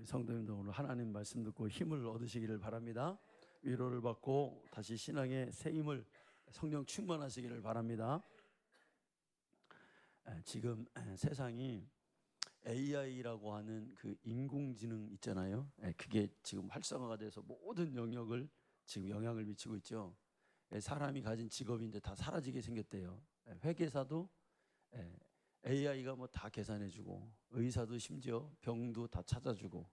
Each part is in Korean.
우리 성도님들 오늘 하나님 말씀 듣고 힘을 얻으시기를 바랍니다. 위로를 받고 다시 신앙의 새 힘을 성령 충만하시기를 바랍니다. 지금 세상이 AI라고 하는 그 인공지능 있잖아요. 그게 지금 활성화가 돼서 모든 영역을 지금 영향을 미치고 있죠. 사람이 가진 직업이 이제 다 사라지게 생겼대요. 회계사도 AI가 뭐 다 계산해주고, 의사도 심지어 병도 다 찾아주고,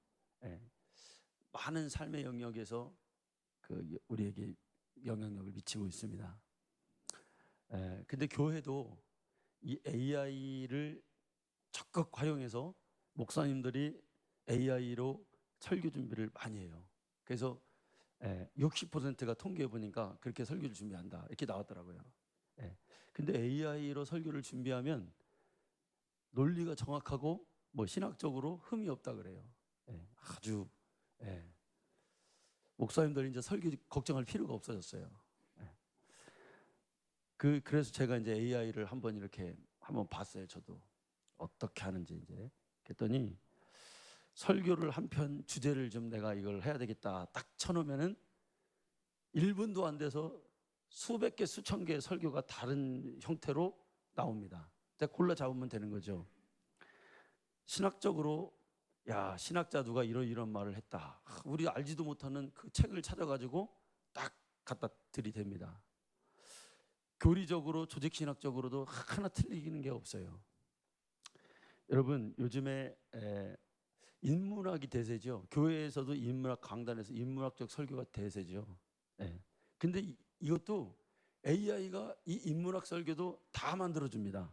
많은 삶의 영역에서 우리에게 영향력을 미치고 있습니다. 근데 교회도 이 AI를 적극 활용해서 목사님들이 AI로 설교 준비를 많이 해요. 그래서 60%가 통계해 보니까 그렇게 설교를 준비한다 이렇게 나왔더라고요. 근데 AI로 설교를 준비하면 논리가 정확하고 뭐 신학적으로 흠이 없다 그래요. 아주 목사님들이 이제 설교 걱정할 필요가 없어졌어요. 그래서 제가 이제 AI를 한번 봤어요. 저도 어떻게 하는지 이제 그랬더니 설교를 한 편 주제를 좀 내가 이걸 해야 되겠다 딱 쳐놓으면은 1분도 안 돼서 수백 개 수천 개의 설교가 다른 형태로 나옵니다. 제가 골라 잡으면 되는 거죠. 신학적으로 신학자 누가 이런 말을 했다. 우리 알지도 못하는 그 책을 찾아가지고 딱 갖다 들이댑니다. 교리적으로 조직신학적으로도 하나 틀리는 게 없어요. 여러분 요즘에 인문학이 대세죠. 교회에서도 인문학 강단에서 인문학적 설교가 대세죠. 근데 이것도 AI가 이 인문학 설교도 다 만들어줍니다.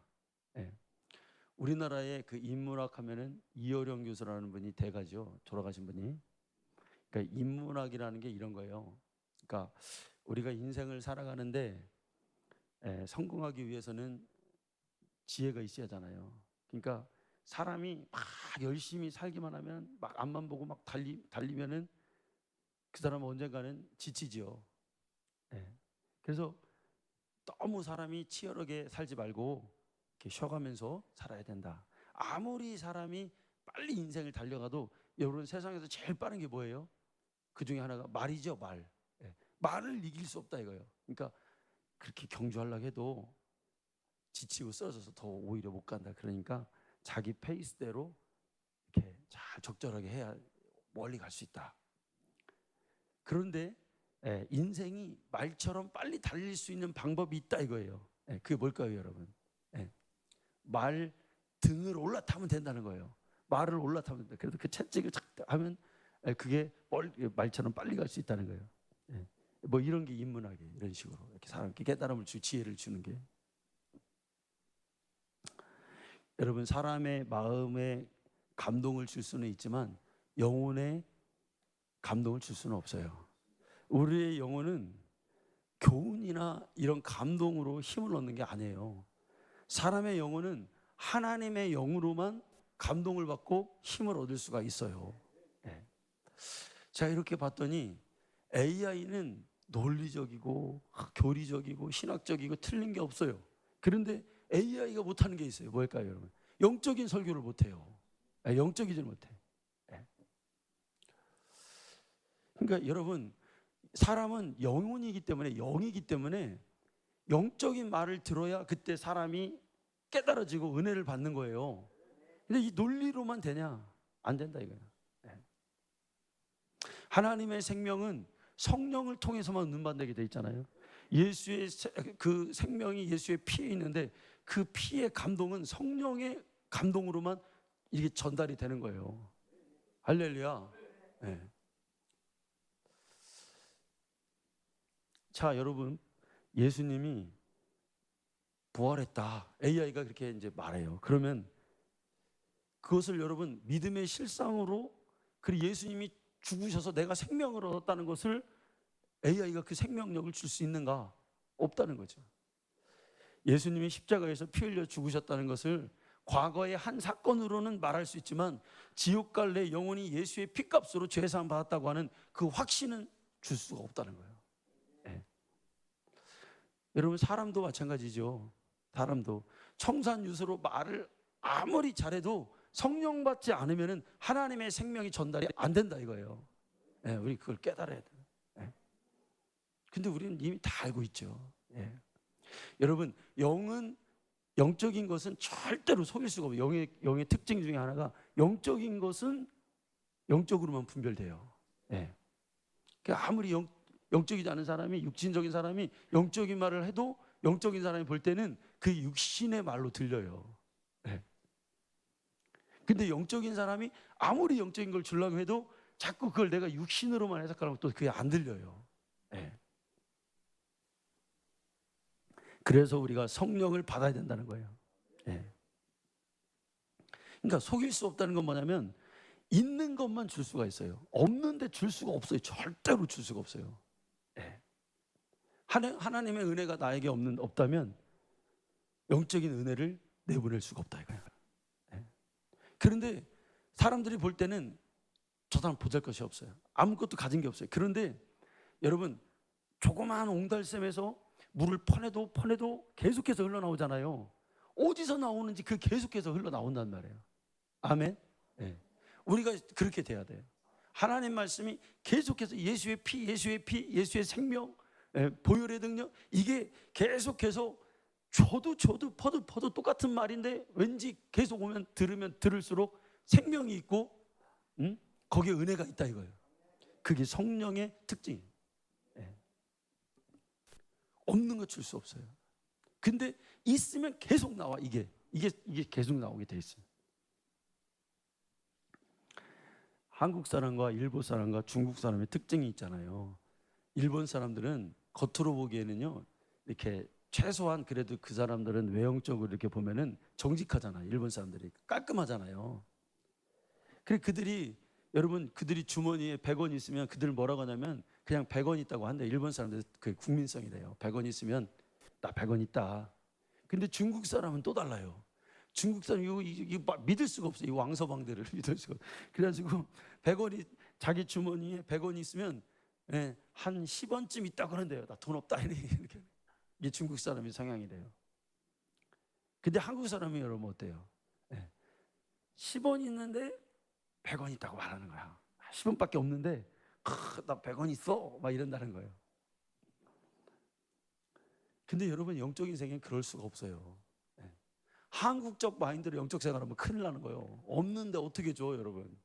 우리나라에 그 인문학 하면은 이어령 교수라는 분이 대가죠. 돌아가신 분이. 그러니까 인문학이라는 게 이런 거예요. 그러니까 우리가 인생을 살아가는데 성공하기 위해서는 지혜가 있어야 하잖아요. 그러니까 사람이 막 열심히 살기만 하면 막 앞만 보고 막 달리면은 그 사람은 언젠가는 지치지요. 그래서 너무 사람이 치열하게 살지 말고 이렇게 쉬어가면서 살아야 된다. 아무리 사람이 빨리 인생을 달려가도 여러분 세상에서 제일 빠른 게 뭐예요? 그 중에 하나가 말이죠, 말. 말을 이길 수 없다 이거예요. 그러니까 그렇게 경주하려고 해도 지치고 쓰러져서 더 오히려 못 간다. 그러니까 자기 페이스대로 이렇게 잘 적절하게 해야 멀리 갈 수 있다. 그런데 인생이 말처럼 빨리 달릴 수 있는 방법이 있다 이거예요. 그게 뭘까요, 여러분? 말 등을 올라타면 된다는 거예요. 말을 올라타면 된다. 그래서 그 채찍을 착 하면 그게 말처럼 빨리 갈 수 있다는 거예요. 뭐 이런 게 인문학이에요. 이런 식으로 이렇게 사람께 깨달음을 지혜를 주는 게. 여러분 사람의 마음에 감동을 줄 수는 있지만 영혼에 감동을 줄 수는 없어요. 우리의 영혼은 교훈이나 이런 감동으로 힘을 얻는 게 아니에요. 사람의 영혼은 하나님의 영으로만 감동을 받고 힘을 얻을 수가 있어요. 자, 이렇게 봤더니 AI는 논리적이고 교리적이고 신학적이고 틀린 게 없어요. 그런데 AI가 못하는 게 있어요. 뭘까요, 여러분? 영적인 설교를 못해요. 영적이지 못해. 그러니까 여러분 사람은 영혼이기 때문에 영이기 때문에 영적인 말을 들어야 그때 사람이 깨달아지고 은혜를 받는 거예요. 근데 이 논리로만 되냐? 안 된다 이거야. 하나님의 생명은 성령을 통해서만 얻는다게 돼 있잖아요. 예수의 그 생명이 예수의 피에 있는데 그 피의 감동은 성령의 감동으로만 이게 전달이 되는 거예요. 할렐루야. 자, 여러분 예수님이 부활했다. AI가 그렇게 이제 말해요. 그러면 그것을 여러분 믿음의 실상으로 그리고 예수님이 죽으셔서 내가 생명을 얻었다는 것을 AI가 그 생명력을 줄 수 있는가? 없다는 거죠. 예수님이 십자가에서 피 흘려 죽으셨다는 것을 과거의 한 사건으로는 말할 수 있지만 지옥 갈 내 영혼이 예수의 피값으로 죄사함 받았다고 하는 그 확신은 줄 수가 없다는 거예요. 여러분 사람도 마찬가지죠. 사람도 청산유수로 말을 아무리 잘해도 성령 받지 않으면은 하나님의 생명이 전달이 안 된다 이거예요. 예, 우리 그걸 깨달아야 돼요. 예. 근데 우리는 이미 다 알고 있죠. 예. 여러분, 영적인 것은 절대로 속일 수가 없어요. 영의 특징 중에 하나가 영적인 것은 영적으로만 분별돼요. 예. 그러니까 아무리 영적이지 않은 사람이, 육신적인 사람이 영적인 말을 해도 영적인 사람이 볼 때는 그 육신의 말로 들려요. 예. 근데 영적인 사람이 아무리 영적인 걸 주려고 해도 자꾸 그걸 내가 육신으로만 해석하면 또 그게 안 들려요. 예. 그래서 우리가 성령을 받아야 된다는 거예요. 예. 그러니까 속일 수 없다는 건 뭐냐면 있는 것만 줄 수가 있어요. 없는데 줄 수가 없어요. 절대로 줄 수가 없어요. 예. 하나님의 은혜가 나에게 없다면 영적인 은혜를 내보낼 수가 없다 이거예요. 예. 그런데 사람들이 볼 때는 저 사람 보잘것이 없어요. 아무것도 가진 게 없어요. 그런데 여러분, 조그마한 옹달샘에서 물을 퍼내도 계속해서 흘러나오잖아요. 어디서 나오는지 그 계속해서 흘러나온단 말이에요. 아멘. 네. 우리가 그렇게 돼야 돼요. 하나님 말씀이 계속해서 예수의 피, 예수의 생명, 보혈의 능력, 이게 계속해서 줘도 퍼도 똑같은 말인데 왠지 계속 들으면 들을수록 생명이 있고, 거기에 은혜가 있다 이거예요. 그게 성령의 특징이에요. 없는 거 줄 수 없어요. 근데 있으면 계속 나와. 이게 계속 나오게 돼 있어요. 한국 사람과 일본 사람과 중국 사람의 특징이 있잖아요. 일본 사람들은 겉으로 보기에는요, 이렇게 최소한 그래도 그 사람들은 외형적으로 이렇게 보면은 정직하잖아요. 일본 사람들이 깔끔하잖아요. 그래 그들이 주머니에 100원 있으면 그들 뭐라고 하냐면 그냥 100원 있다고 한대. 일본 사람들 그 국민성이래요. 100원 있으면 나 100원 있다. 근데 중국 사람은 또 달라요. 중국 사람 이거 믿을 수가 없어요. 이 왕서방들을 믿을 수가 없어요. 그래가지고 100원이 자기 주머니에 100원이 있으면 한 10원쯤 있다고 그런대요. 나 돈 없다 이렇게. 이게 중국 사람의 성향이래요. 근데 한국 사람이 여러분 어때요? 10원 있는데 100원 있다고 말하는 거야. 10원밖에 없는데 나 100원 있어 막 이런다는 거예요. 근데 여러분, 영적인 세계는 그럴 수가 없어요. 한국적 마인드로 영적 생활하면 큰일 나는 거예요. 없는데 어떻게 줘 여러분.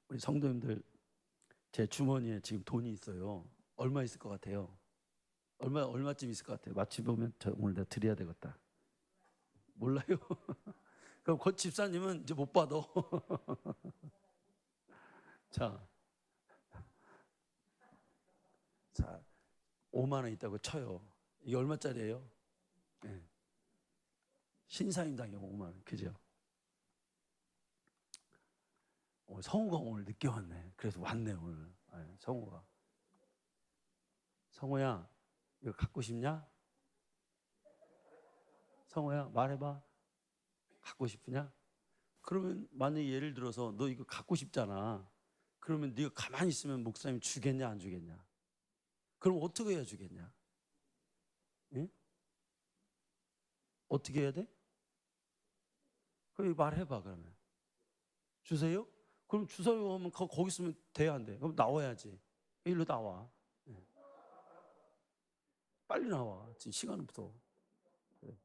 우리 성도님들, 제 주머니에 지금 돈이 있어요. 얼마 있을 것 같아요? 얼마쯤 있을 것 같아요? 마치 보면 저 오늘 내가 드려야 되겠다. 몰라요. 그럼 곧 집사님은 이제 못 받아. 자, 5만 원 있다고 쳐요. 이게 얼마짜리예요? 네. 신사임당이요, 5만 원. 그죠? 성우가 오늘 늦게 왔네. 그래서 왔네 오늘. 네, 성우가. 성우야, 이거 갖고 싶냐? 성우야, 말해봐. 갖고 싶으냐? 그러면 만약에 예를 들어서 너 이거 갖고 싶잖아. 그러면 네가 가만히 있으면 목사님 주겠냐 안 주겠냐? 그럼 어떻게 해야 주겠냐? 응? 어떻게 해야 돼? 그럼 말해봐 그러면. 주세요? 그럼 주세요 하면 거기 있으면 돼야 안 돼? 그럼 나와야지. 일로 나와. 응. 빨리 나와. 지금 시간 없어. 그래.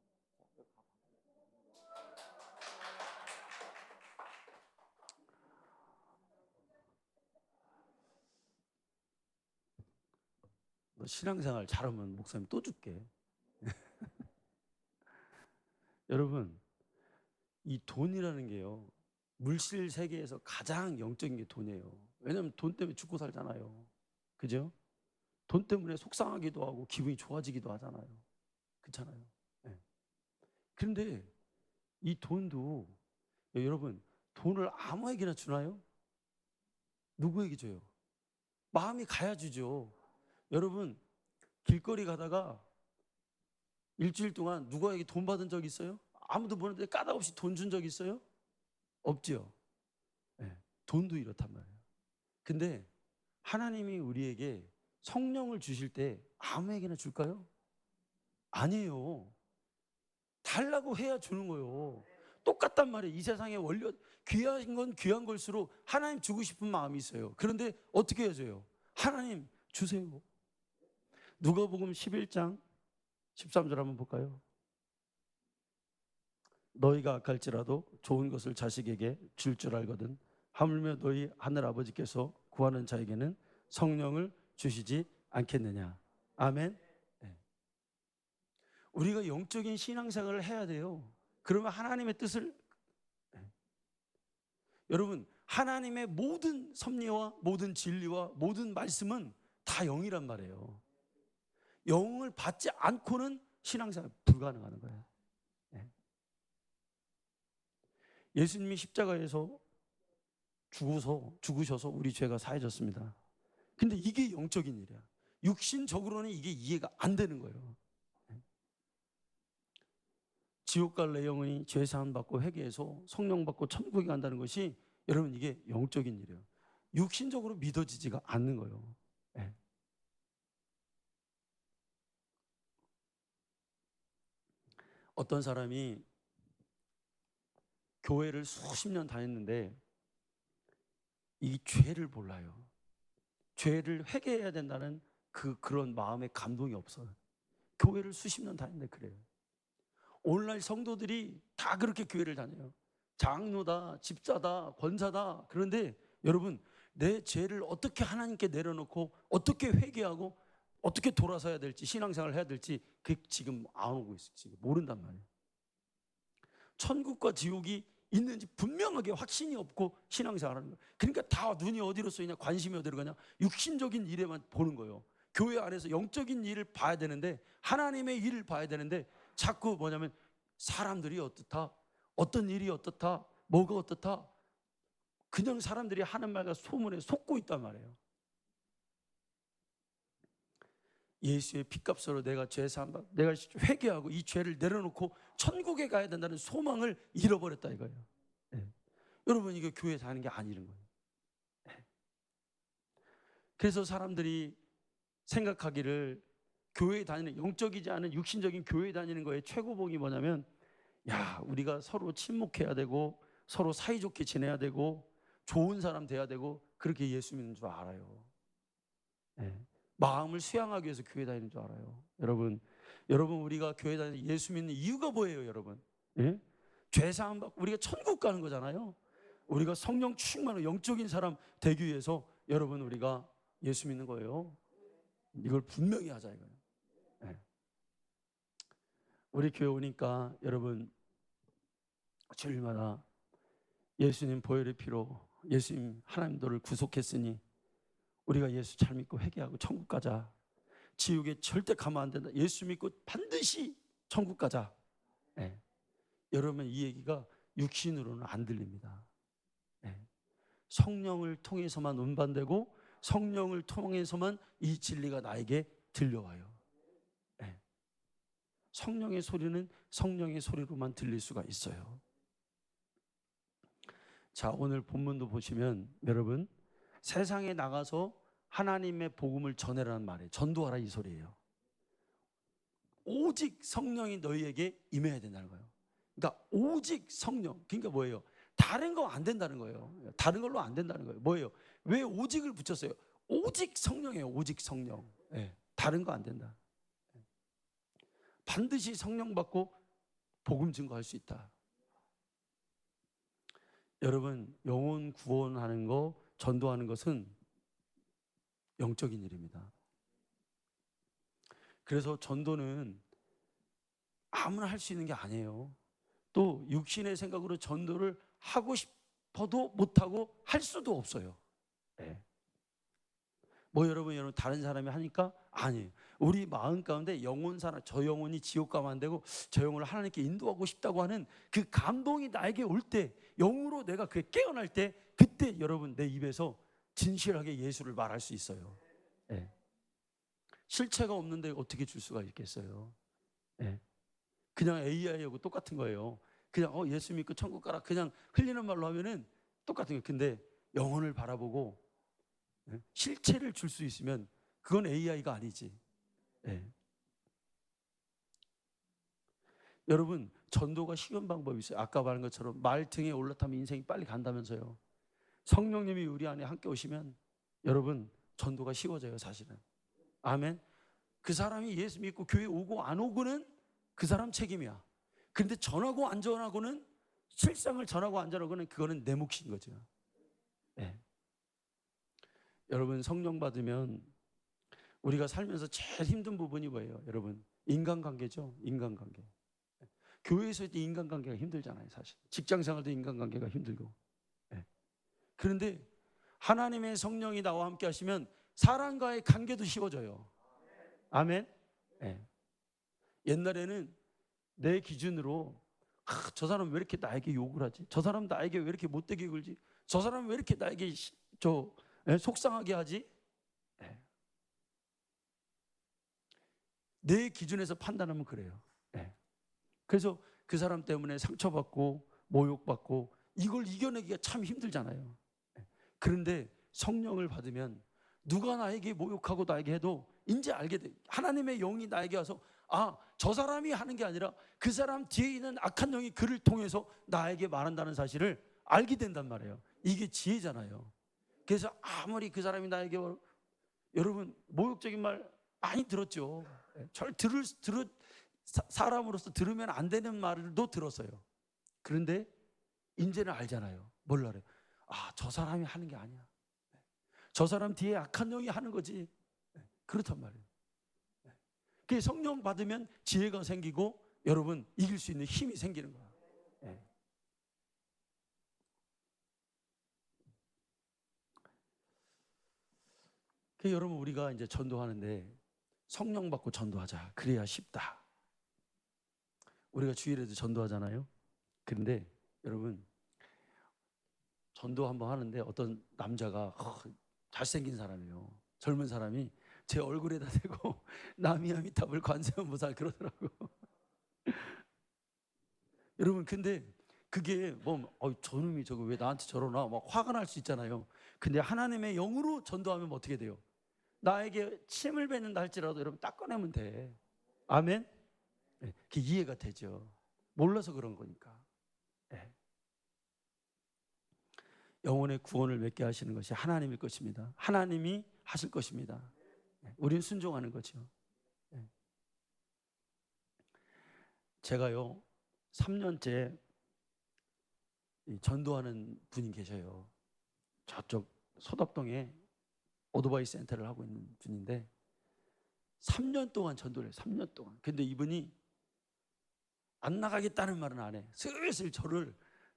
너 신앙생활 잘하면 목사님 또 줄게. 여러분, 이 돈이라는 게요, 물질 세계에서 가장 영적인 게 돈이에요. 왜냐하면 돈 때문에 죽고 살잖아요. 그죠? 돈 때문에 속상하기도 하고 기분이 좋아지기도 하잖아요. 그렇잖아요. 네. 그런데 이 돈도 여러분, 돈을 아무에게나 주나요? 누구에게 줘요? 마음이 가야 주죠. 여러분, 길거리 가다가 일주일 동안 누구에게 돈 받은 적 있어요? 아무도 모르는데 까닭없이 돈 준 적 있어요? 없지요. 네. 돈도 이렇단 말이에요. 근데 하나님이 우리에게 성령을 주실 때 아무에게나 줄까요? 아니에요. 달라고 해야 주는 거예요. 똑같단 말이에요. 이 세상에 원래 귀한 건 귀한 걸수록 하나님 주고 싶은 마음이 있어요. 그런데 어떻게 해줘요? 하나님 주세요. 누가복음 11장 13절 한번 볼까요? 너희가 악할지라도 좋은 것을 자식에게 줄 줄 알거든 하물며 너희 하늘 아버지께서 구하는 자에게는 성령을 주시지 않겠느냐. 아멘. 네. 우리가 영적인 신앙생활을 해야 돼요. 그러면 하나님의 뜻을, 여러분, 하나님의 모든 섭리와 모든 진리와 모든 말씀은 다 영이란 말이에요. 영을 받지 않고는 신앙생활 불가능한 거예요. 예수님이 십자가에서 죽으셔서 우리 죄가 사해졌습니다. 근데 이게 영적인 일이야. 육신적으로는 이게 이해가 안 되는 거예요. 지옥 갈래 영혼이 죄 사함 받고 회개해서 성령 받고 천국에 간다는 것이, 여러분, 이게 영적인 일이에요. 육신적으로 믿어지지가 않는 거예요. 네. 어떤 사람이 교회를 수십 년 다녔는데 이 죄를 몰라요. 죄를 회개해야 된다는 그런 마음의 감동이 없어요. 교회를 수십 년 다녔는데 그래요. 오늘날 성도들이 다 그렇게 교회를 다녀요. 장로다, 집사다, 권사다. 그런데 여러분, 내 죄를 어떻게 하나님께 내려놓고 어떻게 회개하고 어떻게 돌아서야 될지, 신앙생활을 해야 될지 그게 지금 안 오고 있어요. 지금 모른단 말이에요. 천국과 지옥이 있는지 분명하게 확신이 없고 신앙생활하는 거예요. 그러니까 다 눈이 어디로 쏘이냐, 관심이 어디로 가냐, 육신적인 일에만 보는 거예요. 교회 안에서 영적인 일을 봐야 되는데, 하나님의 일을 봐야 되는데 자꾸 뭐냐면 사람들이 어떻다, 어떤 일이 어떻다, 뭐가 어떻다, 그냥 사람들이 하는 말과 소문에 속고 있단 말이에요. 예수의 피값으로 내가 죄사함 받고 내가 회개하고 이 죄를 내려놓고 천국에 가야 된다는 소망을 잃어버렸다 이거예요. 네. 여러분, 이게 교회 다니는 게 아니는 거예요. 네. 그래서 사람들이 생각하기를 교회에 다니는, 영적이지 않은 육신적인 교회에 다니는 거에 최고봉이 뭐냐면, 야, 우리가 서로 친목해야 되고 서로 사이좋게 지내야 되고 좋은 사람 돼야 되고 그렇게 예수 믿는 줄 알아요. 네. 마음을 수양하기 위해서 교회 다니는 줄 알아요. 여러분 우리가 교회 다니는 예수 믿는 이유가 뭐예요, 여러분? 예? 죄 사함 받고 우리가 천국 가는 거잖아요. 우리가 성령 충만한 영적인 사람 되기 위해서 여러분 우리가 예수 믿는 거예요. 이걸 분명히 하자 이거예요. 예. 우리 교회 오니까 여러분 주일마다 예수님 보혈의 피로 예수님 하나님 너를 구속했으니 우리가 예수 잘 믿고 회개하고 천국 가자. 지옥에 절대 가면 안 된다. 예수 믿고 반드시 천국 가자. 네. 여러분, 이 얘기가 육신으로는 안 들립니다. 네. 성령을 통해서만 운반되고 성령을 통해서만 이 진리가 나에게 들려와요. 네. 성령의 소리는 성령의 소리로만 들릴 수가 있어요. 자, 오늘 본문도 보시면 여러분, 세상에 나가서 하나님의 복음을 전해라는 말이에요. 전도하라 이 소리예요. 오직 성령이 너희에게 임해야 된다는 거예요. 그러니까 오직 성령. 그러니까 뭐예요? 다른 거 안 된다는 거예요. 다른 걸로 안 된다는 거예요. 뭐예요? 왜 오직을 붙였어요? 오직 성령이에요. 오직 성령. 네. 다른 거 안 된다. 반드시 성령 받고 복음 증거할 수 있다. 여러분, 영혼 구원하는 거, 전도하는 것은 영적인 일입니다. 그래서 전도는 아무나 할 수 있는 게 아니에요. 또 육신의 생각으로 전도를 하고 싶어도 못하고 할 수도 없어요. 네. 뭐 여러분 다른 사람이 하니까 아니에요. 우리 마음 가운데 영혼 사람, 저 영혼이 지옥 가면 안 되고 저 영혼을 하나님께 인도하고 싶다고 하는 그 감동이 나에게 올 때, 영으로 내가 그게 깨어날 때, 그때 여러분 내 입에서 진실하게 예수를 말할 수 있어요. 네. 실체가 없는데 어떻게 줄 수가 있겠어요? 네. 그냥 AI하고 똑같은 거예요. 그냥 예수 믿고 천국 가라 그냥 흘리는 말로 하면은 똑같은 거예요. 근데 영혼을 바라보고 실체를 줄 수 있으면 그건 AI가 아니지. 네. 여러분, 전도가 쉬운 방법이 있어요. 아까 말한 것처럼 말 등에 올라타면 인생이 빨리 간다면서요. 성령님이 우리 안에 함께 오시면 여러분 전도가 쉬워져요, 사실은. 아멘. 그 사람이 예수 믿고 교회 오고 안 오고는 그 사람 책임이야. 그런데 전하고 안 전하고는, 실상을 전하고 안 전하고는 그거는 내 몫인 거죠. 네. 여러분 성령 받으면 우리가 살면서 제일 힘든 부분이 뭐예요? 여러분 인간관계죠. 인간관계. 교회에서 도 인간관계가 힘들잖아요, 사실. 직장생활도 인간관계가 힘들고. 네. 그런데 하나님의 성령이 나와 함께 하시면 사람과의 관계도 쉬워져요. 아멘. 네. 옛날에는 내 기준으로 저 사람 왜 이렇게 나에게 욕을 하지? 저 사람 나에게 왜 이렇게 못되게 굴지? 저 사람 왜 이렇게 나에게 속상하게 하지? 네. 내 기준에서 판단하면 그래요. 네. 그래서 그 사람 때문에 상처받고 모욕받고 이걸 이겨내기가 참 힘들잖아요. 네. 그런데 성령을 받으면 누가 나에게 모욕하고 나에게 해도 이제 알게 돼. 하나님의 영이 나에게 와서 저 사람이 하는 게 아니라 그 사람 뒤에 있는 악한 영이 그를 통해서 나에게 말한다는 사실을 알게 된단 말이에요. 이게 지혜잖아요. 그래서 아무리 그 사람이 나에게 여러분 모욕적인 말 많이 들었죠. 사람으로서 들으면 안 되는 말도 들었어요. 그런데 이제는 알잖아요. 뭘로 그래요? 저 사람이 하는 게 아니야. 저 사람 뒤에 악한 영이 하는 거지. 그렇단 말이에요. 그 성령 받으면 지혜가 생기고 여러분 이길 수 있는 힘이 생기는 거야. 그 여러분 우리가 이제 전도하는데 성령 받고 전도하자. 그래야 쉽다. 우리가 주일에도 전도하잖아요. 그런데 여러분 전도 한번 하는데 어떤 남자가 잘생긴 사람이에요. 젊은 사람이 제 얼굴에다 대고 나미아미타불 관세음보살 그러더라고. 여러분 근데 그게 저놈이 저거 왜 나한테 저러나 막 화가 날 수 있잖아요. 근데 하나님의 영으로 전도하면 어떻게 돼요? 나에게 침을 뱉는다 할지라도 여러분 닦아내면 돼. 아멘. 네, 그게 이해가 되죠. 몰라서 그런 거니까. 네. 영혼의 구원을 맺게 하시는 것이 하나님일 것입니다. 하나님이 하실 것입니다. 네, 우리는 순종하는 거죠. 네. 제가요 3년째 전도하는 분이 계셔요. 저쪽 소덕동에 오토바이 센터를 하고 있는 분인데 3년 동안 전도를 해요. 3년 동안. 근데 이분이 안 나가겠다는 말은 안 해. 슬슬 저를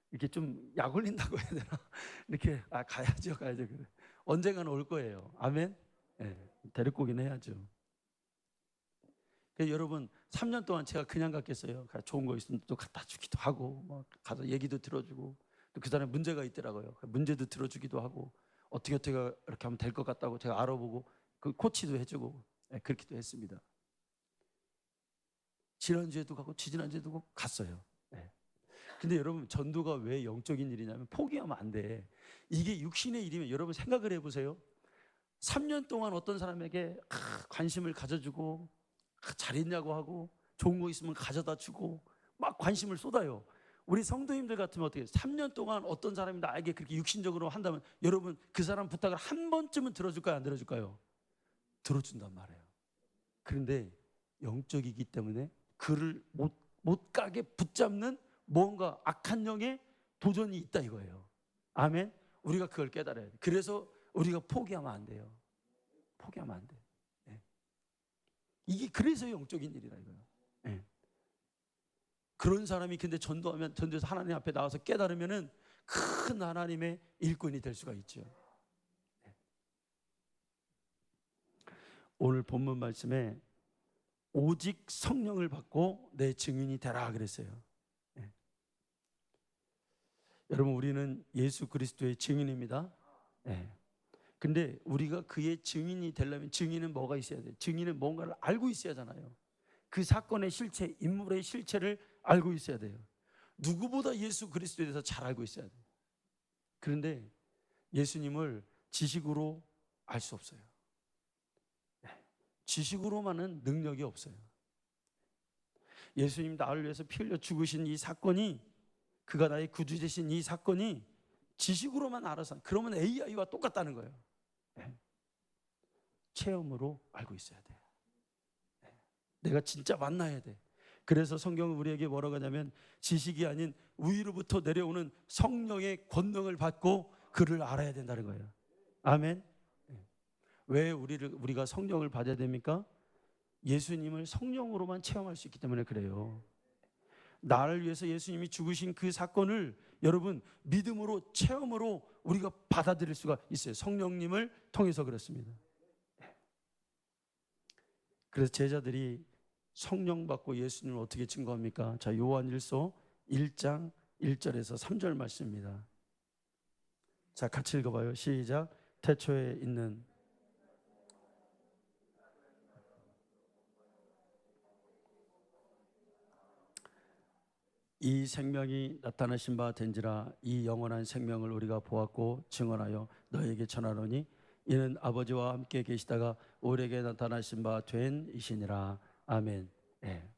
이렇게 좀 약 올린다고 해야 되나? 이렇게 가야죠. 그래. 언젠가는 올 거예요. 아멘. 네, 데리고 오긴 해야죠. 여러분 3년 동안 제가 그냥 갔겠어요. 좋은 거 있으면 또 갖다 주기도 하고 가서 얘기도 들어주고 또 그 사람에 문제가 있더라고요. 문제도 들어주기도 하고 어떻게 이렇게 하면 될 것 같다고 제가 알아보고 그 코치도 해주고 그렇게도 했습니다. 지난주에도 가고 지지난주에도 갔어요. 근데 여러분 전도가 왜 영적인 일이냐면 포기하면 안 돼. 이게 육신의 일이면 여러분 생각을 해보세요. 3년 동안 어떤 사람에게 관심을 가져주고 잘했냐고 하고 좋은 거 있으면 가져다 주고 막 관심을 쏟아요. 우리 성도님들 같으면 어떻게 해요? 3년 동안 어떤 사람이 나에게 그렇게 육신적으로 한다면 여러분 그 사람 부탁을 한 번쯤은 들어줄까요? 안 들어줄까요? 들어준단 말이에요. 그런데 영적이기 때문에 그를 못 가게 붙잡는 뭔가 악한 영의 도전이 있다 이거예요. 아멘. 우리가 그걸 깨달아야 돼. 그래서 우리가 포기하면 안 돼요. 포기하면 안 돼. 네. 이게 그래서 영적인 일이라 이거예요. 네. 그런 사람이 근데 전도해서 하나님 앞에 나와서 깨달으면은 큰 하나님의 일꾼이 될 수가 있죠. 네. 오늘 본문 말씀에 오직 성령을 받고 내 증인이 되라 그랬어요. 네. 여러분 우리는 예수 그리스도의 증인입니다. 네. 근데 우리가 그의 증인이 되려면 증인은 뭐가 있어야 돼요? 증인은 뭔가를 알고 있어야 하잖아요. 그 사건의 실체, 인물의 실체를 알고 있어야 돼요. 누구보다 예수 그리스도에 대해서 잘 알고 있어야 돼요. 그런데 예수님을 지식으로 알 수 없어요. 지식으로만은 능력이 없어요. 예수님 나를 위해서 피 흘려 죽으신 이 사건이, 그가 나의 구주 되신 이 사건이 지식으로만 알아서, 그러면 AI와 똑같다는 거예요. 네. 체험으로 알고 있어야 돼. 네. 내가 진짜 만나야 돼. 그래서 성경은 우리에게 뭐라고 하냐면, 지식이 아닌 위로부터 내려오는 성령의 권능을 받고 그를 알아야 된다는 거예요. 아멘. 네. 왜 우리가 성령을 받아야 됩니까? 예수님을 성령으로만 체험할 수 있기 때문에 그래요. 나를 위해서 예수님이 죽으신 그 사건을 여러분 믿음으로, 체험으로 우리가 받아들일 수가 있어요. 성령님을 통해서 그렇습니다. 그래서 제자들이 성령 받고 예수님을 어떻게 증거합니까? 자, 요한일서 1장 1절에서 3절 말씀입니다. 자, 같이 읽어봐요. 시작. 태초에 있는 이 생명이 나타나신 바 된지라. 이 영원한 생명을 우리가 보았고 증언하여 너에게 전하노니 이는 아버지와 함께 계시다가 우리에게 나타나신 바 된 이시니라. 아멘. 예.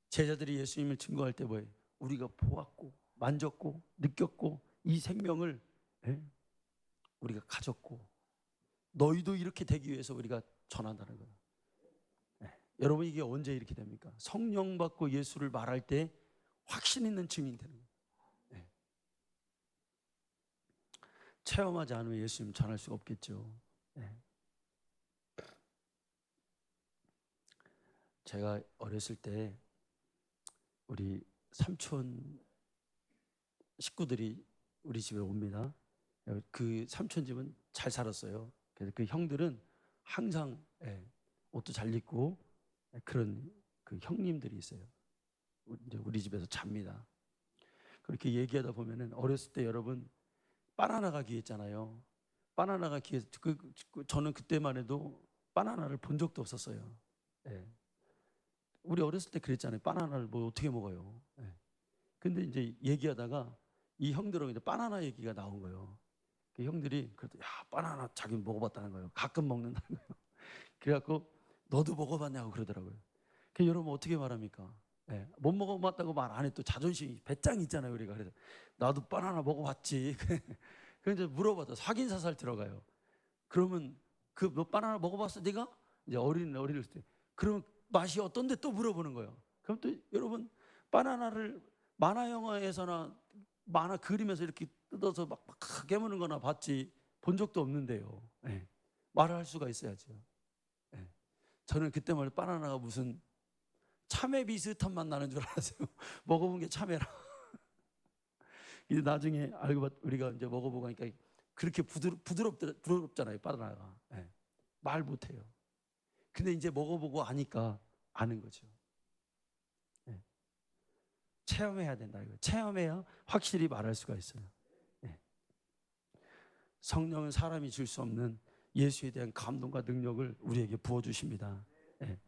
제자들이 예수님을 증거할 때 뭐예요? 우리가 보았고 만졌고 느꼈고 이 생명을, 예? 우리가 가졌고 너희도 이렇게 되기 위해서 우리가 전한다는 거예요. 여러분, 이게 언제 이렇게 됩니까? 성령 받고 예수를 말할 때 확신 있는 증인 되는 거예요. 네. 체험하지 않으면 예수님 전할 수가 없겠죠. 네. 제가 어렸을 때 우리 삼촌 식구들이 우리 집에 옵니다. 그 삼촌 집은 잘 살았어요. 그래서 그 형들은 항상, 예, 옷도 잘 입고, 그런 그 형님들이 있어요. 이제 우리 집에서 잡니다. 그렇게 얘기하다 보면은 어렸을 때 여러분 바나나가 귀했잖아요. 바나나가 귀해서 저는 그때만 해도 바나나를 본 적도 없었어요. 예. 우리 어렸을 때 그랬잖아요. 바나나를 뭐 어떻게 먹어요. 예. 근데 이제 얘기하다가 이 형들하고 이제 바나나 얘기가 나온 거예요. 그 형들이 그래도 야, 바나나 자기 먹어봤다는 거예요. 가끔 먹는다는 거예요. 그래갖고 너도 먹어봤냐고 그러더라고요. 그 여러분 어떻게 말합니까? 예, 못 먹어봤다고 말 안 해. 또 자존심이 배짱 있잖아요, 우리가. 그래서 나도 바나나 먹어봤지. 그래서 이제 물어봐도 확인 사살 들어가요. 그러면 그 너 바나나 먹어봤어, 네가? 이제 어릴 때. 그러면 맛이 어떤데 또 물어보는 거예요. 그럼 또 여러분 바나나를 만화 영화에서나 만화 그림에서 이렇게 뜯어서 막 깨무는 거나 봤지 본 적도 없는데요. 예, 말을 할 수가 있어야죠. 예. 저는 그때만 해도 바나나가 무슨 참외 비슷한 맛 나는 줄 알았어요. 먹어본 게 참외라. 이제 나중에 알고 우리가 이제 먹어보고 하니까 그렇게 부드럽잖아요, 바나나가. 예. 말 못해요. 근데 이제 먹어보고 아니까 아는 거죠. 예. 체험해야 된다 이거. 체험해야 확실히 말할 수가 있어요. 예. 성령은 사람이 줄 수 없는 예수에 대한 감동과 능력을 우리에게 부어주십니다. 예.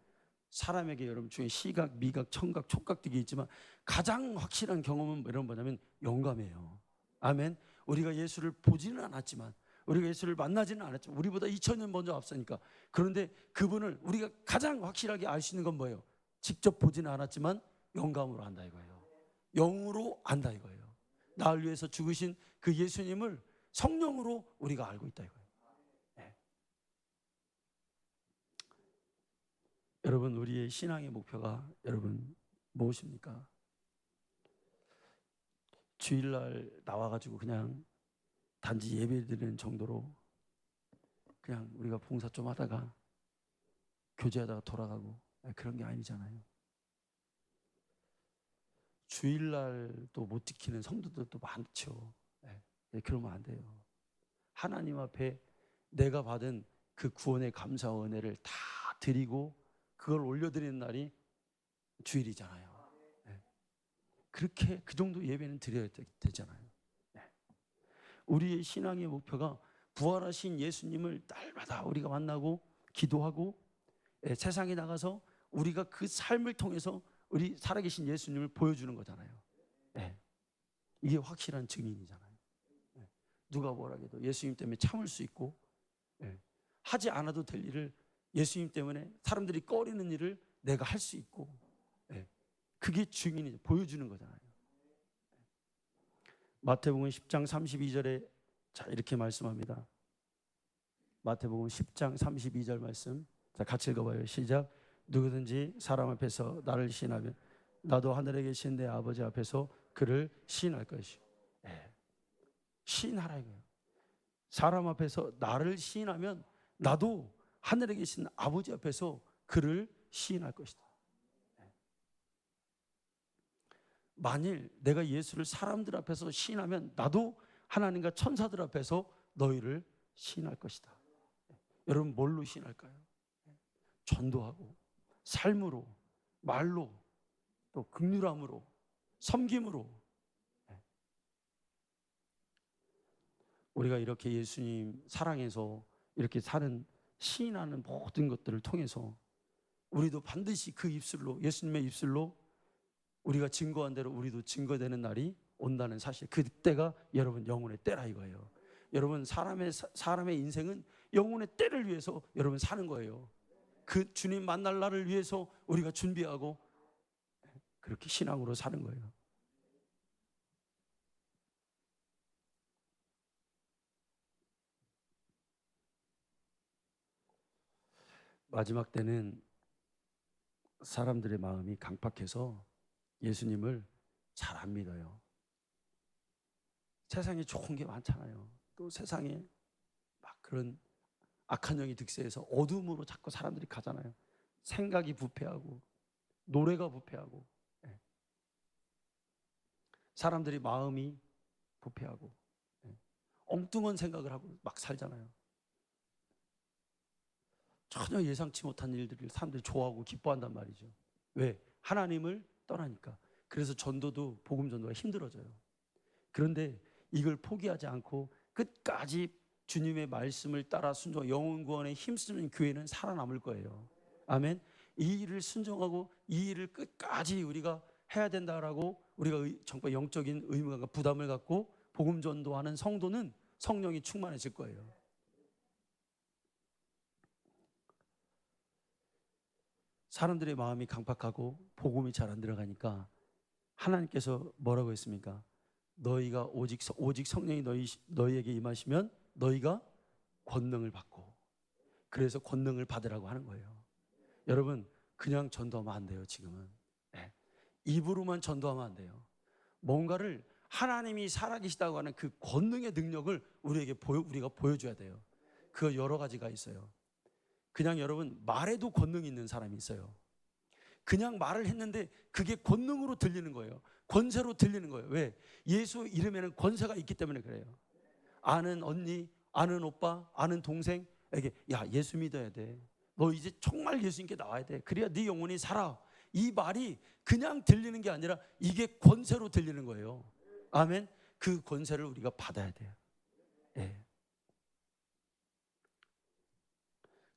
사람에게 여러분 중에 시각, 미각, 청각, 촉각 등이 있지만 가장 확실한 경험은 이런 뭐냐면 영감이에요. 아멘. 우리가 예수를 보지는 않았지만, 우리가 예수를 만나지는 않았지만, 우리보다 2000년 먼저 앞서니까. 그런데 그분을 우리가 가장 확실하게 알 수 있는 건 뭐예요? 직접 보지는 않았지만 영감으로 안다 이거예요. 영으로 안다 이거예요. 나를 위해서 죽으신 그 예수님을 성령으로 우리가 알고 있다 이거예요. 네. 여러분, 우리의 신앙의 목표가 여러분 무엇입니까? 주일날 나와가지고 그냥 단지 예배 드리는 정도로 그냥 우리가 봉사 좀 하다가 교제하다가 돌아가고 그런 게 아니잖아요. 주일날도 못 지키는 성도들도 많죠. 그러면 안 돼요. 하나님 앞에 내가 받은 그 구원의 감사와 은혜를 다 드리고 그걸 올려드리는 날이 주일이잖아요. 그렇게 그 정도 예배는 드려야 되잖아요. 우리의 신앙의 목표가 부활하신 예수님을 날마다 우리가 만나고 기도하고 세상에 나가서 우리가 그 삶을 통해서 우리 살아계신 예수님을 보여주는 거잖아요. 이게 확실한 증인이잖아요. 누가 뭐라 해도 예수님 때문에 참을 수 있고, 하지 않아도 될 일을 예수님 때문에 사람들이 꺼리는 일을 내가 할 수 있고, 그게 증인이 보여주는 거잖아요. 마태복음 10장 32절에 자 이렇게 말씀합니다. 마태복음 10장 32절 말씀. 자 같이 읽어봐요. 시작. 누구든지 사람 앞에서 나를 시인하면 나도 하늘에 계신 내 아버지 앞에서 그를 시인할 것이요. 예. 시인하라 이거예요. 사람 앞에서 나를 시인하면 나도 하늘에 계신 아버지 앞에서 그를 시인할 것이다. 만일 내가 예수를 사람들 앞에서 시인하면 나도 하나님과 천사들 앞에서 너희를 시인할 것이다. 여러분 뭘로 시인할까요? 전도하고 삶으로, 말로, 또 긍휼함으로, 섬김으로. 우리가 이렇게 예수님 사랑해서 이렇게 사는 시인하는 모든 것들을 통해서 우리도 반드시 그 입술로, 예수님의 입술로 우리가 증거한 대로 우리도 증거되는 날이 온다는 사실. 그때가 여러분 영혼의 때라 이거예요. 여러분 사람의 인생은 영혼의 때를 위해서 여러분 사는 거예요. 그 주님 만날 날을 위해서 우리가 준비하고 그렇게 신앙으로 사는 거예요. 마지막 때는 사람들의 마음이 강팍해서 예수님을 잘 안 믿어요. 세상에 좋은 게 많잖아요. 또 세상에 막 그런 악한 영이 득세해서 어둠으로 자꾸 사람들이 가잖아요. 생각이 부패하고 노래가 부패하고 사람들이 마음이 부패하고 엉뚱한 생각을 하고 막 살잖아요. 전혀 예상치 못한 일들을 사람들이 좋아하고 기뻐한단 말이죠. 왜? 하나님을 떠나니까. 그래서 전도도 복음 전도가 힘들어져요. 그런데 이걸 포기하지 않고 끝까지 주님의 말씀을 따라 순종, 영혼 구원에 힘쓰는 교회는 살아남을 거예요. 아멘. 이 일을 순종하고 이 일을 끝까지 우리가 해야 된다라고 우리가 정말 영적인 의무감과 부담을 갖고 복음 전도하는 성도는 성령이 충만해질 거예요. 사람들의 마음이 강팍하고 복음이 잘 안 들어가니까 하나님께서 뭐라고 했습니까? 너희가 오직 성령이 너희에게 임하시면 너희가 권능을 받고, 그래서 권능을 받으라고 하는 거예요. 여러분 그냥 전도하면 안 돼요. 지금은 입으로만 전도하면 안 돼요. 뭔가를 하나님이 살아계시다고 하는 그 권능의 능력을 우리가 보여줘야 돼요. 그 여러 가지가 있어요. 그냥 여러분 말에도 권능이 있는 사람이 있어요. 그냥 말을 했는데 그게 권능으로 들리는 거예요. 권세로 들리는 거예요. 왜? 예수 이름에는 권세가 있기 때문에 그래요. 아는 언니, 아는 오빠, 아는 동생에게 야 예수 믿어야 돼. 너 이제 정말 예수님께 나와야 돼. 그래야 네 영혼이 살아. 이 말이 그냥 들리는 게 아니라 이게 권세로 들리는 거예요. 아멘. 그 권세를 우리가 받아야 돼요. 예.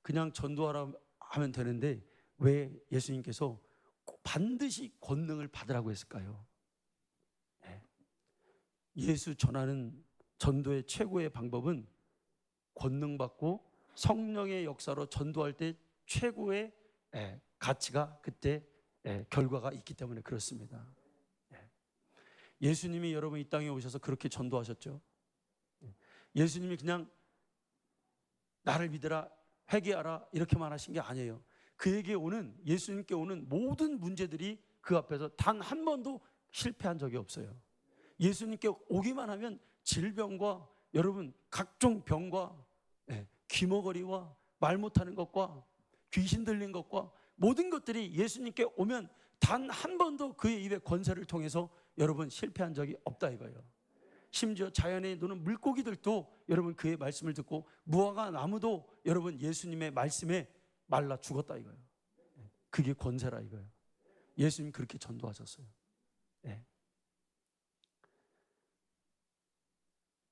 그냥 전도하라 하면 되는데 왜 예수님께서 반드시 권능을 받으라고 했을까요? 예수 전하는 전도의 최고의 방법은 권능 받고 성령의 역사로 전도할 때 최고의 가치가 그때 결과가 있기 때문에 그렇습니다. 예수님이 여러분 이 땅에 오셔서 그렇게 전도하셨죠. 예수님이 그냥 나를 믿으라, 회개하라 이렇게만 하신 게 아니에요. 그에게 오는, 예수님께 오는 모든 문제들이 그 앞에서 단 한 번도 실패한 적이 없어요. 예수님께 오기만 하면 질병과 여러분 각종 병과 귀머거리와 말 못하는 것과 귀신 들린 것과 모든 것들이 예수님께 오면 단 한 번도 그의 입의 권세를 통해서 여러분 실패한 적이 없다 이거예요. 심지어 자연에 노는 물고기들도 여러분 그의 말씀을 듣고 무화과 나무도 여러분 예수님의 말씀에 말라 죽었다 이거예요. 그게 권세라 이거예요. 예수님 그렇게 전도하셨어요.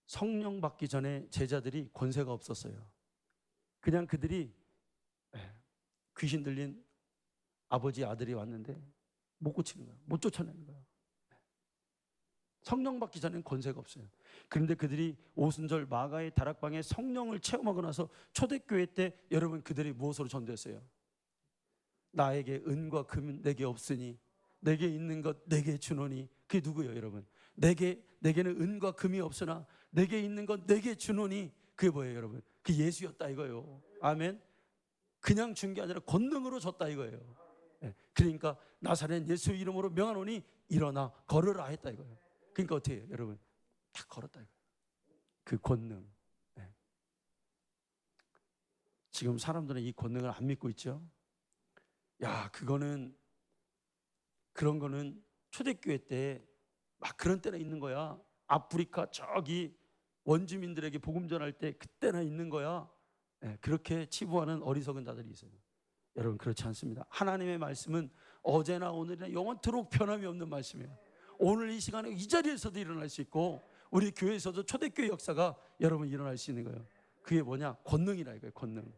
성령 받기 전에 제자들이 권세가 없었어요. 그냥 그들이 귀신 들린 아버지 아들이 왔는데 못 고치는 거예요. 못 쫓아내는 거예요. 성령 받기 전에는 권세가 없어요. 그런데 그들이 오순절 마가의 다락방에 성령을 체험하고 나서 초대교회 때 여러분 그들이 무엇으로 전도했어요? 나에게 은과 금은 내게 없으니 내게 있는 것 내게 주노니. 그게 누구예요 여러분? 내게는 은과 금이 없으나 내게 있는 것 내게 주노니. 그게 뭐예요 여러분? 그 예수였다 이거예요. 아멘. 그냥 준 게 아니라 권능으로 줬다 이거예요. 그러니까 나사렛 예수 이름으로 명하노니 일어나 걸으라 했다 이거예요. 그러니까 어떻게 해요 여러분? 다 걸었다 이거예요. 그 권능. 지금 사람들은 이 권능을 안 믿고 있죠. 야, 그런 거는 초대교회 때 막 그런 때나 있는 거야. 아프리카 저기 원주민들에게 복음 전할 때 그때나 있는 거야. 그렇게 치부하는 어리석은 자들이 있어요. 여러분 그렇지 않습니다. 하나님의 말씀은 어제나 오늘이나 영원토록 변함이 없는 말씀이에요. 오늘 이 시간에 이 자리에서도 일어날 수 있고 우리 교회에서도 초대교회 역사가 여러분 일어날 수 있는 거예요. 그게 뭐냐? 권능이라 이거예요. 권능.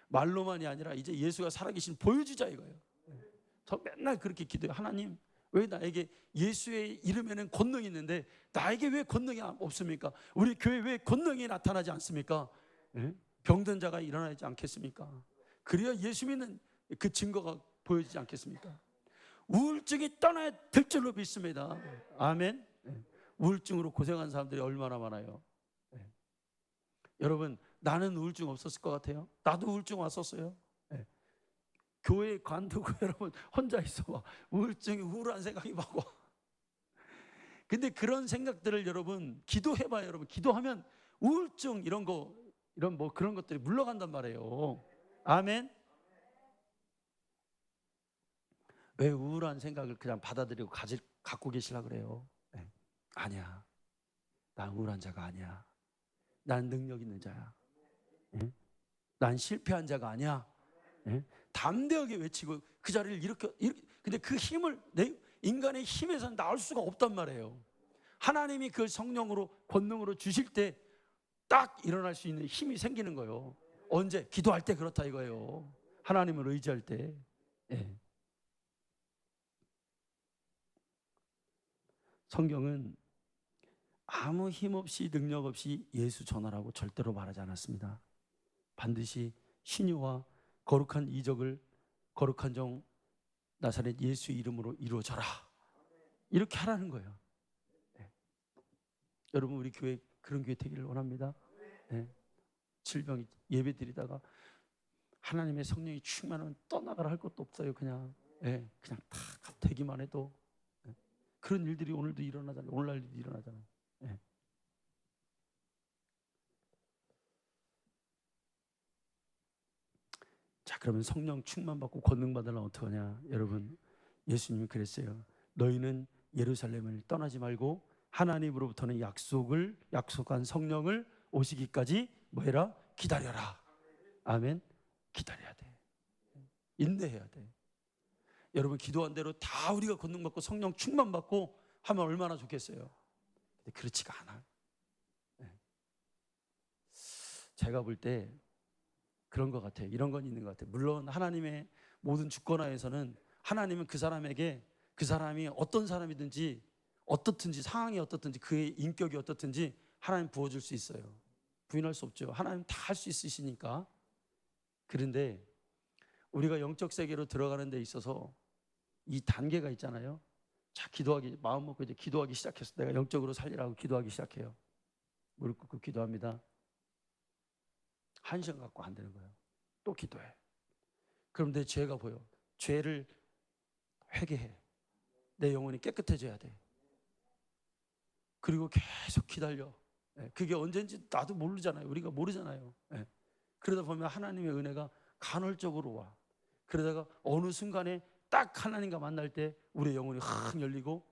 말로만이 아니라 이제 예수가 살아계신 보여주자 이거예요. 저 맨날 그렇게 기도해요. 하나님 왜 나에게 예수의 이름에는 권능이 있는데 나에게 왜 권능이 없습니까? 우리 교회 왜 권능이 나타나지 않습니까? 병든 자가 일어나지 않겠습니까? 그래야 예수 믿는 그 증거가 보여지지 않겠습니까? 우울증이 떠나야 될 줄로 믿습니다. 아멘. 우울증으로 고생한 사람들이 얼마나 많아요. 여러분 나는 우울증 없었을 것 같아요? 나도 우울증 왔었어요. 교회에 관두고 여러분 혼자 있어 봐. 우울증이 우울한 생각이 막 와. 근데 그런 생각들을 여러분 기도해봐요. 여러분 기도하면 우울증 이런 뭐 그런 것들이 물러간단 말이에요. 아멘. 왜 우울한 생각을 그냥 받아들이고 갖고 계시려고 그래요? 아니야. 난 우울한 자가 아니야. 난 능력 있는 자야. 난 실패한 자가 아니야. 담대하게 외치고 그 자리를 이렇게 근데 그 힘을 인간의 힘에서는 나올 수가 없단 말이에요. 하나님이 그 성령으로 권능으로 주실 때 딱 일어날 수 있는 힘이 생기는 거예요. 언제? 기도할 때 그렇다 이거예요. 하나님을 의지할 때. 성경은 아무 힘 없이 능력 없이 예수 전하라고 절대로 말하지 않았습니다. 반드시 신유와 거룩한 이적을 거룩한 종 나사렛 예수 이름으로 이루어져라 이렇게 하라는 거예요. 여러분 우리 교회 그런 교회 되기를 원합니다. 질병 예배 드리다가 하나님의 성령이 충만하면 떠나가라 할 것도 없어요. 그냥 다 되기만 해도 그런 일들이 오늘도 일어나잖아요. 오늘날도 일어나잖아요. 자, 그러면 성령 충만 받고 권능 받으려면 어떡하냐? 여러분 예수님이 그랬어요. 너희는 예루살렘을 떠나지 말고 하나님으로부터는 약속한 성령을 오시기까지 뭐해라? 기다려라. 아멘. 기다려야 돼. 인내해야 돼. 여러분 기도한 대로 다 우리가 권능 받고 성령 충만 받고 하면 얼마나 좋겠어요. 근데 그렇지가 않아요. 제가 볼 때 그런 것 같아요. 이런 건 있는 것 같아요. 물론 하나님의 모든 주권하에서는 하나님은 그 사람에게 그 사람이 어떤 사람이든지 어떻든지 상황이 어떻든지 그의 인격이 어떻든지 하나님 부어줄 수 있어요. 부인할 수 없죠. 하나님 다 할 수 있으시니까. 그런데 우리가 영적 세계로 들어가는 데 있어서 이 단계가 있잖아요. 자, 기도하기 마음 먹고 이제 기도하기 시작했어. 내가 영적으로 살리라고 기도하기 시작해요. 무릎 꿇고 기도합니다. 1시간 갖고 안 되는 거예요. 또 기도해. 그럼 내 죄가 보여. 죄를 회개해. 내 영혼이 깨끗해져야 돼. 그리고 계속 기다려. 그게 언제인지 나도 모르잖아요. 우리가 모르잖아요. 그러다 보면 하나님의 은혜가 간헐적으로 와. 그러다가 어느 순간에 딱 하나님과 만날 때 우리의 영혼이 확 열리고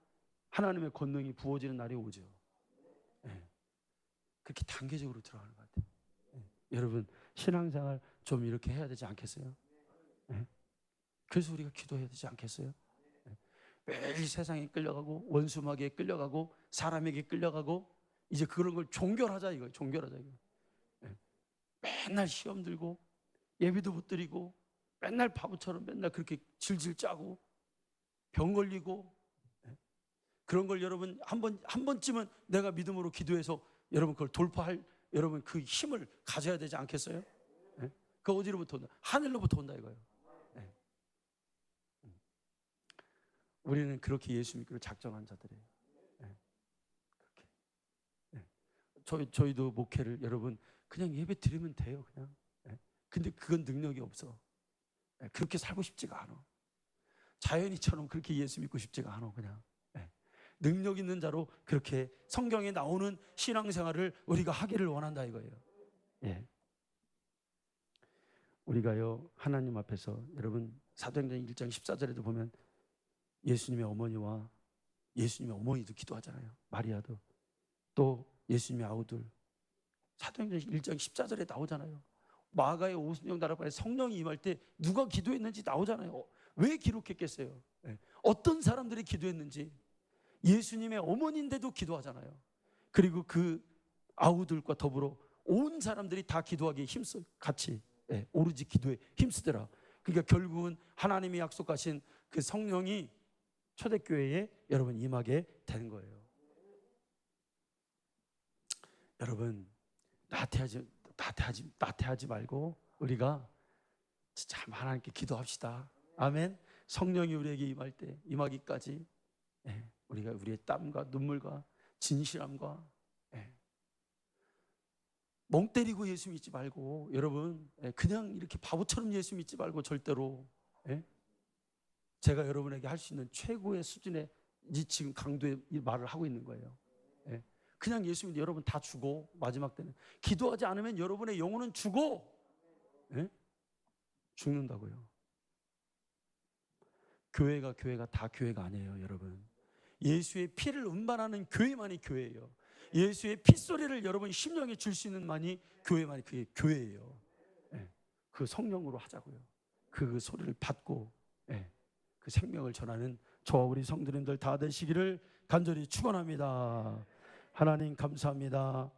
하나님의 권능이 부어지는 날이 오죠. 그렇게 단계적으로 들어가는 것 같아요. 여러분 신앙생활 좀 이렇게 해야 되지 않겠어요? 그래서 우리가 기도해야 되지 않겠어요? 매일 세상에 끌려가고 원수마귀에 끌려가고 사람에게 끌려가고 이제 그런 걸 종결하자 이거예요. 종결하자 이거. 맨날 시험 들고 예비도 못 드리고 맨날 바보처럼 맨날 그렇게 질질 짜고 병 걸리고 그런 걸 여러분 한 번쯤은 내가 믿음으로 기도해서 여러분 그걸 돌파할 여러분 그 힘을 가져야 되지 않겠어요? 그 어디로부터 온다? 하늘로부터 온다 이거예요. 우리는 그렇게 예수 믿기로 작정한 자들이에요. 예, 그렇게. 예. 저희도 목회를 여러분 그냥 예배 드리면 돼요, 그냥. 예. 근데 그건 능력이 없어. 예, 그렇게 살고 싶지가 않아. 자연이처럼 그렇게 예수 믿고 싶지가 않아, 그냥. 예. 능력 있는 자로 그렇게 성경에 나오는 신앙생활을 우리가 하기를 원한다 이거예요. 예. 우리가요 하나님 앞에서 여러분 사도행전 1장 14절에도 보면 예수님의 어머니와 예수님의 어머니도 기도하잖아요. 마리아도. 또 예수님의 아우들 사도행전 1장 14절에 나오잖아요. 마가의 오순절 나라에 성령이 임할 때 누가 기도했는지 나오잖아요. 왜 기록했겠어요? 예. 어떤 사람들이 기도했는지. 예수님의 어머니인데도 기도하잖아요. 그리고 그 아우들과 더불어 온 사람들이 다 기도하기에 힘써 같이 오로지 기도에 힘쓰더라. 그러니까 결국은 하나님이 약속하신 그 성령이 초대교회에 여러분 임하게 되는 거예요. 여러분 나태하지 말고 우리가 진짜 하나님께 기도합시다. 아멘. 성령이 우리에게 임할 때 임하기까지 우리가 우리의 땀과 눈물과 진실함과 멍 때리고 예수 믿지 말고 여러분 그냥 이렇게 바보처럼 예수 믿지 말고 절대로 제가 여러분에게 할 수 있는 최고의 수준의 지금 강도의 말을 하고 있는 거예요. 그냥 예수 믿는 여러분 다 죽어. 마지막 때는 기도하지 않으면 여러분의 영혼은 죽어. 죽는다고요. 교회가 다 교회가 아니에요, 여러분. 예수의 피를 운반하는 교회만이 교회예요. 예수의 핏소리를 여러분 심령에 줄 수 있는 만이 교회만이 그게 교회예요. 그 성령으로 하자고요. 그 소리를 받고 그 생명을 전하는 저와 우리 성도님들 다 되시기를 간절히 축원합니다. 하나님 감사합니다.